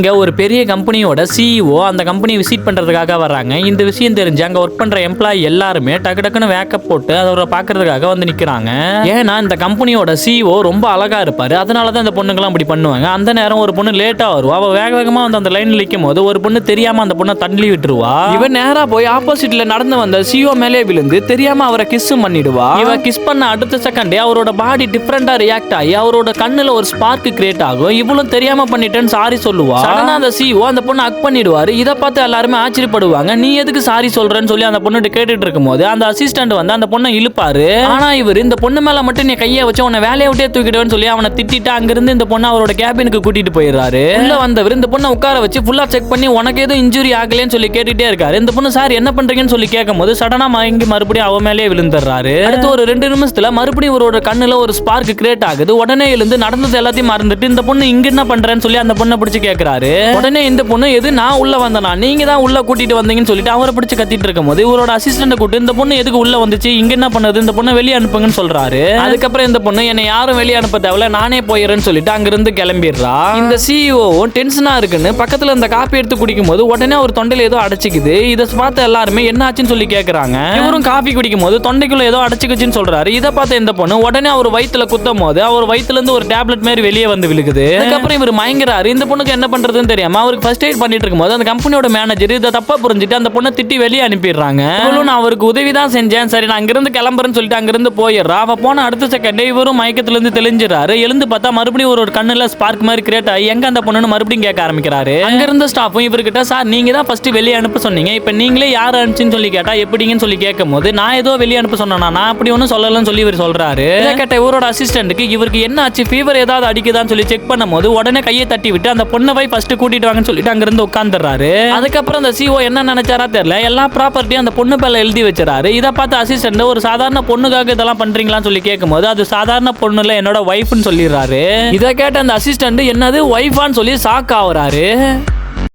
இங்க ஒரு பெரிய கம்பெனியோட சிஇஓ அந்த கம்பெனி விசிட் பண்றதுக்காக வர்றாங்க. இந்த விஷயம் தெரிஞ்சு அங்க ஒர்க் பண்ற எம்ப்ளாயி எல்லாருமே டக்கு டக்குன்னு வேக்கப் போட்டு அவரை பாக்குறதுக்காக வந்து நிக்கிறாங்க. ஏன்னா இந்த கம்பெனியோட சிஇஓ ரொம்ப அழகா இருப்பாரு, அதனாலதான் இந்த பொண்ணுங்கெல்லாம் அப்படி பண்ணுவாங்க. அந்த நேரம் ஒரு பொண்ணு லேட்டா வருவா. அவ வேக வேகமா வந்து அந்த லைன்ல நிக்கும் போது ஒரு பொண்ணு தெரியாம அந்த பொண்ணை தள்ளி விட்டுருவா. இவன் நேரா போய் ஆப்போசிட்ல நடந்து வந்த சிஇஓ மேலே விழுந்து தெரியாம அவரை கிஸ் பண்ணிடுவா. இவ கிஸ் பண்ண அடுத்த செகண்டே அவரோட பாடி டிஃபரெண்டா ரியாக்ட் ஆகி அவரோட கண்ணுல ஒரு ஸ்பார்க் கிரியேட் ஆகும். இவளும் தெரியாம பண்ணிட்டேன்னு சாரி சொல்லுவா. சடனா அந்த சிஇஓ அந்த பொண்ணை ஹக் பண்ணிடுவாரு. இதை பார்த்து எல்லாருமே ஆச்சரியப்படுவாங்க. நீ எதுக்கு சாரி சொல்றன்னு சொல்லி அந்த பொண்ணு கேட்டுட்டு இருக்கும்போது அந்த அசிஸ்டன்ட் வந்து அந்த பொண்ணை இழுப்பாரு. ஆனா இவர் இந்த பொண்ணு மேல மட்டும் நீ கையை வச்சு உன்னை வேலையை விட்டே தூக்கிடுவேன்னு சொல்லி அவனை திட்டிட்டு அங்கிருந்து இந்த பொண்ணை அவரோட கேபினுக்கு கூட்டிட்டு போயிடுறாரு. உள்ள வந்தவர் இந்த பொண்ணை உட்கார வச்சு ஃபுல்லா செக் பண்ணி உனக்கு எதுவும் இன்ஜுரி ஆகலன்னு சொல்லி கேட்டுட்டே இருக்காரு. இந்த பொண்ணு சார் என்ன பண்றீங்கன்னு சொல்லி கேட்கும் போது சடனா மயங்கி மறுபடியும் அவ மேலே விழுந்துடுறாரு. அடுத்து ஒரு 2 நிமிஷத்துல மறுபடியும் இவரோட கண்ணுல ஒரு ஸ்பார்க் கிரியேட் ஆகுது. உடனே எழுந்து நடந்தது எல்லாத்தையும் மறந்துட்டு இந்த பொண்ணு இங்க என்ன பண்றேன்னு சொல்லி அந்த பொண்ணை பிடிச்சு கேட்கிறாரு. உடனே இந்த பொண்ணு எது நான் உள்ள வந்தனா, நீங்க தான் உள்ள கூட்டிட்டு வந்தீங்கன்னு சொல்லிட்டு அவரை பிடிச்சு கத்திட்டு இருக்கும்போது இவரோட அசிஸ்டன்ட் கூப்பிட்டு இந்த பொண்ணு எதுக்கு உள்ள வந்துச்சு, இங்க என்ன பண்ணுது, இந்த பொண்ணை வெளியே அனுப்புங்கன்னு சொல்றாரு. அதுக்கப்புறம் இந்த பொண்ணு என்னை யாரும் வெளியே அனுப்ப தேவையில்ல, நானே போயிடுறேன்னு சொல்லிட்டு அங்கிருந்து கிளம்பிடுறா. இந்த சிஇஓ டென்ஷனா இருக்குன்னு பக்கத்துல இந்த காப்பி எடுத்து குடிக்கும் போது உடனே ஒரு தொண்டையில ஏதோ அடைச்சிக்குது. இதை பார்த்து எல்லாருமே என்ன ஆச்சுன்னு சொல்லி கேட்கறாங்க. இவரும் காஃபி குடிக்கும் போது தொண்டைக்குள்ள ஏதோ அடைச்சிக்குச்சுன்னு சொல்றாரு. இதை பார்த்து இந்த பொண்ணு உடனே அவர் வயித்துல குத்தும் போது அவர் வயித்துல இருந்து ஒரு டேப்லெட் மாதிரி வெளியே வந்து விழுகுது. அதுக்கப்புறம் இவர் மயங்குறாரு. இந்த பொண்ணுக்கு என்ன பண்றதுன்னு தெரியாம அவருக்கு ஃபர்ஸ்ட் எய்ட் பண்ணிட்டு இருக்கும்போது அந்த கம்பெனியோட மேனேஜர் இதை தப்பா புரிஞ்சுட்டு அந்த பொண்ணை திட்டி வெளியே அனுப்பிடுறாங்க. நான் அவருக்கு உதவி தான் செஞ்சேன், சரி நான் அங்கிருந்து கிளம்புறேன்னு சொல்லிட்டு அங்கிருந்து போயிடுறா. அவ போன அடுத்த செகண்டே இவரும் மயக்கத்துல இருந்து தெளிஞ்சிடறாரு. எழுந்து பார்த்தா மறுபடியும் ஒரு கண்ணுல ஸ்பார்க் மாதிரி கிரியேட் ஆகி எங்க அந்த பொண்ணுன்னு மறுபடியும் கேட்க ஆரம்பிக்கிறாரு. அங்க இருந்த ஸ்டாஃபும் இவர்கிட்ட சார் நீங்க தான் ஃபர்ஸ்ட் வெளியே அனுப்ப சொன்னீங்க, இப்ப நீங்களே யார் அனுப்பிச்சுன்னு சொல்லி கேட்டா எப்படிங்கன்னு சொல்லி கேட்கும் போது நான் ஏதோ வெளியே அனுப்ப சொன்னா, நான் அப்படி ஒன்னும் சொல்லலன்னு சொல்லி இவர் சொல்றாரு. இதை கேட்ட இவரோட அசிஸ்டன்ட்க்கு இவருக்கு என்ன ஆச்சு, ஃபீவர் ஏதாவது அடிக்குதான்னு சொல்லி செக் பண்ணும் போது உடனே கையை தட்டி விட்டு அந்த பொண்ணை போய் ஃபர்ஸ்ட் கூட்டிட்டு வாங்கன்னு சொல்லிட்டு அங்கிருந்து உட்கார்ந்துறாரு. அதுக்கப்புறம் அந்த சிஓ என்ன நினைச்சாரா தெரியல, எல்லா ப்ராப்பர்ட்டியும் அந்த பொண்ணு பேர்ல எழுதி வச்சிராரு. இதை பார்த்து அசிஸ்டன்ட் ஒரு சாதாரண பொண்ணுக்காக இதெல்லாம் பண்றீங்களான்னு சொல்லி கேட்கும்போது அது சாதாரண பொண்ணுல என்னோட வைஃப்னு சொல்லிடுறாரு. இதை கேட்ட அந்த அசிஸ்டன்ட் என்னது வைஃபான்னு சொல்லி ஷாக் ஆகுறாரு.